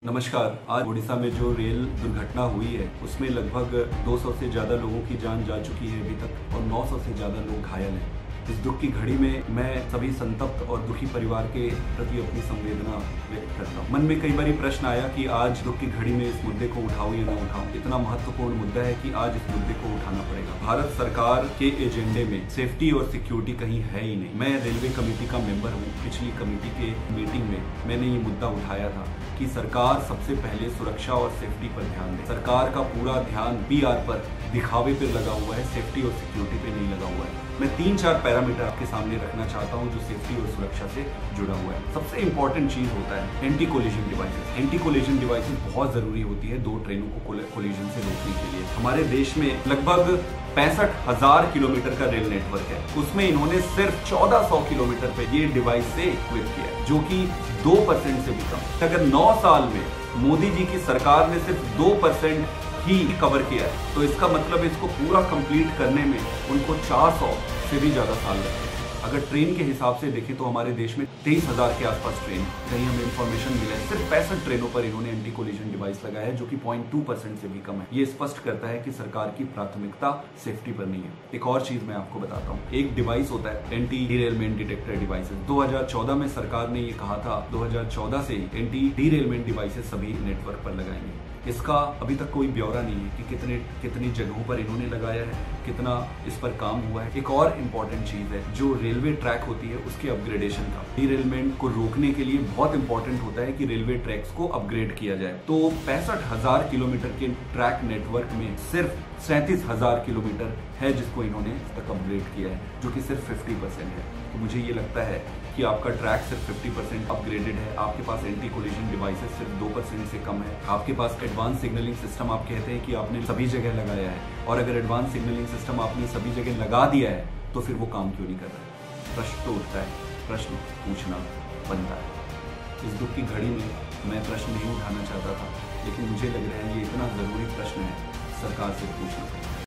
नमस्कार। आज उड़ीसा में जो रेल दुर्घटना हुई है उसमें लगभग 200 से ज़्यादा लोगों की जान जा चुकी है अभी तक और 900 से ज़्यादा लोग घायल हैं। इस दुख की घड़ी में मैं सभी संतप्त और दुखी परिवार के प्रति अपनी संवेदना व्यक्त करता हूँ। मन में कई बार प्रश्न आया कि आज दुख की घड़ी में इस मुद्दे को उठाऊं या ना उठाऊं। इतना महत्वपूर्ण मुद्दा है कि आज इस मुद्दे को उठाना पड़ेगा। भारत सरकार के एजेंडे में सेफ्टी और सिक्योरिटी कहीं है ही नहीं। मैं रेलवे कमेटी का मेंबर हूँ। पिछली कमेटी के मीटिंग में मैंने ये मुद्दा उठाया था कि सरकार सबसे पहले सुरक्षा और सेफ्टी पर ध्यान दे। सरकार का पूरा ध्यान PR पर, दिखावे पर लगा हुआ है, सेफ्टी और सिक्योरिटी पे नहीं लगा हुआ है। मैं 3-4 पैरामीटर आपके सामने रखना चाहता हूं जो सेफ्टी और सुरक्षा से जुड़ा हुआ है। सबसे इंपॉर्टेंट चीज होता है anti collision devices. Anti collision devices बहुत जरूरी होती है दो ट्रेनों को कोलिजन से रोकने के लिए। हमारे देश में लगभग 65,000 किलोमीटर का रेल नेटवर्क है। उसमें इन्होंने सिर्फ 1400 किलोमीटर पे ये डिवाइस से इक्विप किया है, जो कि 2% से भी कम। अगर 9 साल में मोदी जी की सरकार ने सिर्फ 2% ही कवर किया है, तो इसका मतलब इसको पूरा कंप्लीट करने में उनको 400 से भी ज्यादा साल लगते हैं। अगर ट्रेन के हिसाब से देखें तो हमारे देश में 23,000 के आसपास ट्रेन, कहीं हमें इंफॉर्मेशन मिला है सिर्फ 65 ट्रेनों पर इन्होंने एंटी कोलिजन डिवाइस लगाया है, जो कि 0.2% से भी कम है। ये स्पष्ट करता है कि सरकार की प्राथमिकता सेफ्टी पर नहीं है। एक और चीज मैं आपको बताता हूँ। एक डिवाइस होता है एंटी डीरेलमेंट डिटेक्टर डिवाइसेस। 2014 में सरकार ने ये कहा था 2014 से एंटी डीरेलमेंट डिवाइसेस सभी नेटवर्क पर लगाएंगे। इसका अभी तक कोई ब्यौरा नहीं है कि कितनी जगहों पर इन्होंने लगाया है, कितना इस पर काम हुआ है। एक और इम्पॉर्टेंट चीज है जो रेलवे ट्रैक होती है उसके अपग्रेडेशन का। डीरेलमेंट को रोकने के लिए बहुत इंपॉर्टेंट होता है कि रेलवे ट्रैक्स को अपग्रेड किया जाए। तो 65,000 किलोमीटर के ट्रैक नेटवर्क में सिर्फ 37,000 किलोमीटर है जिसको इन्होंने तक अपग्रेड किया है, जो कि सिर्फ 50% है। तो मुझे ये लगता है कि आपका ट्रैक सिर्फ 50% अपग्रेडेड है, आपके पास एंटी कोलिजन डिवाइसेस सिर्फ 2% से कम है, आपके पास एडवांस सिग्नलिंग सिस्टम आप कहते हैं कि आपने सभी जगह लगाया है, और अगर एडवांस सिग्नलिंग सिस्टम आपने सभी जगह लगा दिया है तो फिर वो काम क्यों नहीं कर रहा है? प्रश्न तो उठता है, प्रश्न पूछना बनता है। इस दुख की घड़ी में मैं प्रश्न नहीं उठाना चाहता था, लेकिन मुझे लग रहा है ये इतना जरूरी प्रश्न है, सरकार से पूछना पड़ेगा।